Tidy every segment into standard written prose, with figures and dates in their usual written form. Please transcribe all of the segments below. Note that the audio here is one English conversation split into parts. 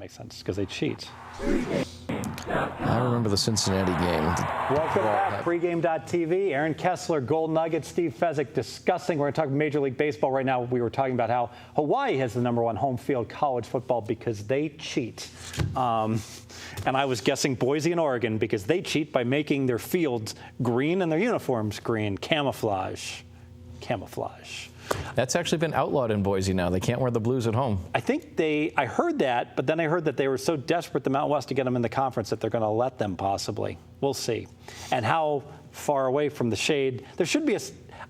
Makes sense because they cheat. I remember the Cincinnati game. Welcome back, pregame.tv. Aaron Kessler, Gold Nugget, Steve Fezzik discussing. We're going to talk Major League Baseball right now. We were talking about how Hawaii has the #1 home field college football because they cheat. And I was guessing Boise and Oregon because they cheat by making their fields green and their uniforms green. Camouflage. That's actually been outlawed in Boise now. They can't wear the blues at home. I heard that, but then I heard that they were so desperate, the Mountain West, to get them in the conference that they're going to let them possibly. We'll see. And how far away from the shade, there should be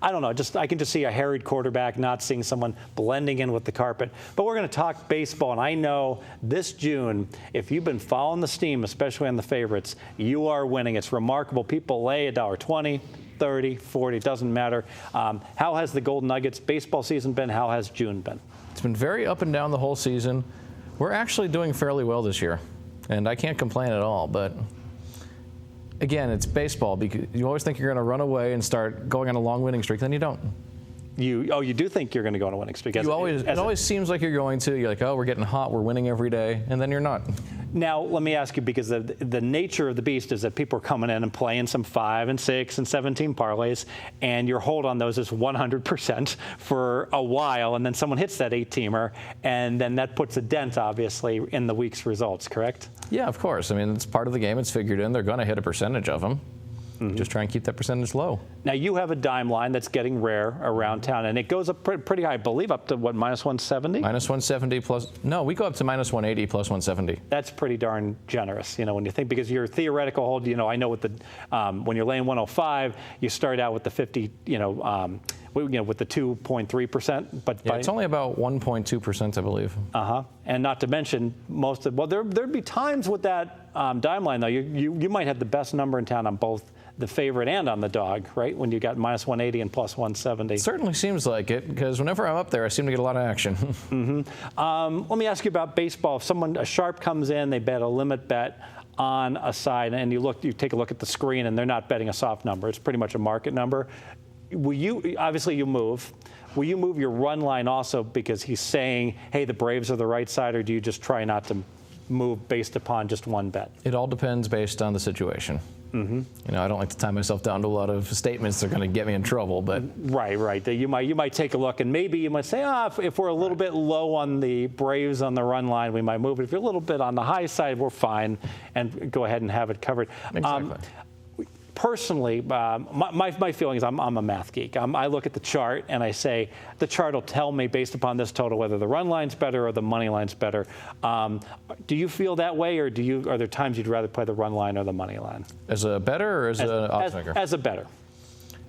I don't know, I can just see a harried quarterback, not seeing someone blending in with the carpet. But we're going to talk baseball, and I know this June, if you've been following the steam, especially on the favorites, you are winning. It's remarkable. People lay $1.20. 30, 40, it doesn't matter. How has the Golden Nuggets baseball season been? How has June been? It's been very up and down the whole season. We're actually doing fairly well this year, and I can't complain at all. But again, it's baseball. Because you always think you're going to run away and start going on a long winning streak, then you don't. You do think you're going to go on a winning streak? It always seems like you're going to. You're like, oh, we're getting hot, we're winning every day, and then you're not. Now, let me ask you, because the nature of the beast is that people are coming in and playing some 5 and 6 and 17 parlays, and your hold on those is 100% for a while, and then someone hits that 8-teamer, and then that puts a dent, obviously, in the week's results, correct? Yeah, of course. I mean, it's part of the game. It's figured in. They're going to hit a percentage of them. Just try and keep that percentage low. Now, you have a dime line that's getting rare around town, and it goes up pretty high, I believe, up to, what, minus 170? Minus 170 plus, no, we go up to minus 180 plus 170. That's pretty darn generous, when you think, because your theoretical hold, I know with the, when you're laying 105, you start out with the 50, with the 2.3%. But yeah, it's only about 1.2%, I believe. And not to mention there'd be times with that dime line, though, you might have the best number in town on both the favorite and on the dog, right? When you got minus 180 and plus 170. It certainly seems like it, because whenever I'm up there, I seem to get a lot of action. Let me ask you about baseball. If a sharp comes in, they bet a limit bet on a side, and you take a look at the screen, and they're not betting a soft number. It's pretty much a market number. Obviously you move. Will you move your run line also because he's saying, hey, the Braves are the right side, or do you just try not to move based upon just one bet? It all depends based on the situation. I don't like to tie myself down to a lot of statements that are going to get me in trouble, but right. You might take a look, and maybe you might say, if we're a little bit low on the Braves on the run line, we might move it. If you're a little bit on the high side, we're fine, and go ahead and have it covered. Exactly. Personally, my feeling is I'm a math geek. I look at the chart and I say the chart will tell me based upon this total whether the run line's better or the money line's better. Do you feel that way, or are there times you'd rather play the run line or the money line? As a bettor or as an odds maker? As a bettor.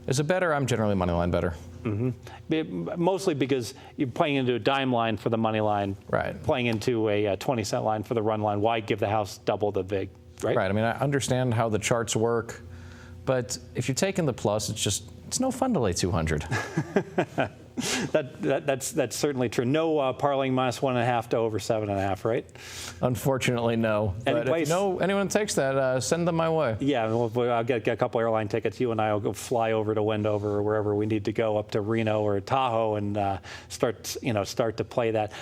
As a bettor, I'm generally money line bettor. Mostly because you're playing into a dime line for the money line, right? Playing into a 20-cent line for the run line. Why give the house double the vig, right? Right. I mean, I understand how the charts work. But if you're taking the plus, it's no fun to lay 200. That's certainly true. No parlaying minus 1.5 to over 7.5, right? Unfortunately, no. But if you know anyone takes that, send them my way. Yeah, I'll get a couple airline tickets. You and I will go fly over to Wendover or wherever we need to go, up to Reno or Tahoe, and start to play that.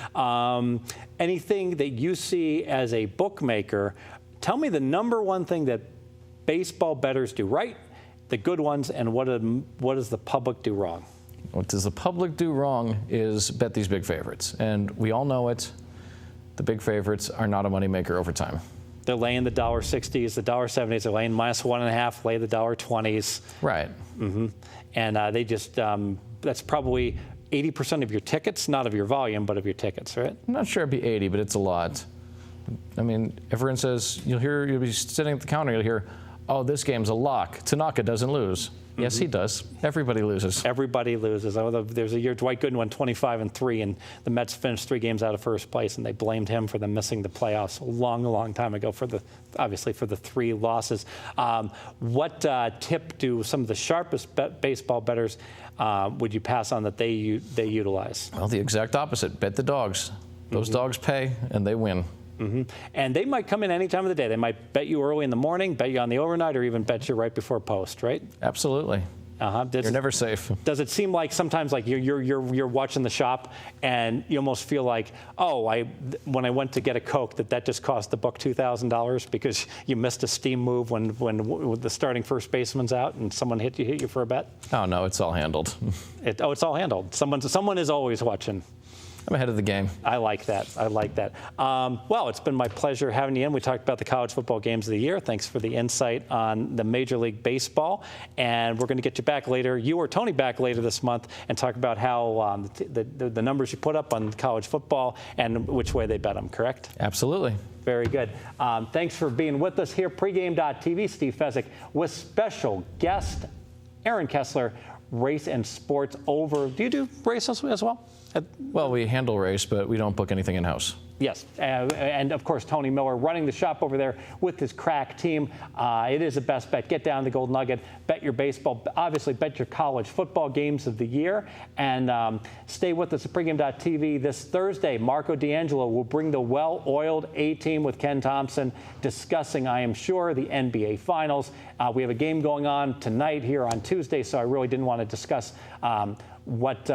Anything that you see as a bookmaker, tell me the #1 thing that baseball bettors do right, the good ones, and what does the public do wrong? What does the public do wrong is bet these big favorites. And we all know it. The big favorites are not a moneymaker over time. They're laying the $1.60s, the $1.70s. They're laying minus 1.5, lay the $1.20s. Right. And they just, that's probably 80% of your tickets, not of your volume, but of your tickets, right? I'm not sure it'd be 80, but it's a lot. I mean, everyone says, you'll be sitting at the counter, you'll hear, oh, this game's a lock. Tanaka doesn't lose. Yes, he does. Everybody loses. Everybody loses. There's a year Dwight Gooden won 25-3, and the Mets finished 3 games out of first place, and they blamed him for them missing the playoffs a long time ago obviously for the 3 losses. What tip do some of the sharpest baseball bettors would you pass on that they utilize? Well, the exact opposite. Bet the dogs. Those dogs pay, and they win. And they might come in any time of the day. They might bet you early in the morning, bet you on the overnight, or even bet you right before post, right? Absolutely. You're never safe. Does it seem like sometimes like you're watching the shop and you almost feel like, when I went to get a Coke, that just cost the book $2,000 because you missed a steam move when the starting first baseman's out and someone hit you for a bet? Oh no, it's all handled. It's all handled. Someone is always watching. I'm ahead of the game. I like that. Well, it's been my pleasure having you in. We talked about the college football games of the year. Thanks for the insight on the Major League Baseball. And we're going to get you back later, you or Tony back later this month, and talk about how the numbers you put up on college football and which way they bet them, correct? Absolutely. Very good. Thanks for being with us here. Pregame.tv, Steve Fezzik, with special guest Aaron Kessler, race and sports over. Do you do race as well? Well, we handle race, but we don't book anything in-house. Yes, and of course, Tony Miller running the shop over there with his crack team. It is a best bet. Get down to the Gold Nugget, bet your baseball, obviously bet your college football games of the year, and stay with us at pregame.tv this Thursday. Marco D'Angelo will bring the well-oiled A-team with Ken Thompson, discussing, I am sure, the NBA Finals. We have a game going on tonight here on Tuesday, so I really didn't want to discuss what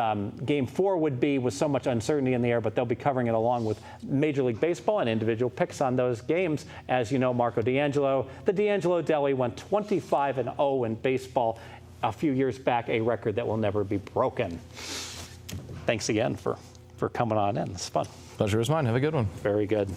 Game 4 would be with so much uncertainty in the air, but they'll be covering it along with Major League Baseball and individual picks on those games. As you know, Marco D'Angelo, the D'Angelo Deli, went 25-0 in baseball a few years back, a record that will never be broken. Thanks again for coming on in. It's fun. Pleasure was mine. Have a good one. Very good.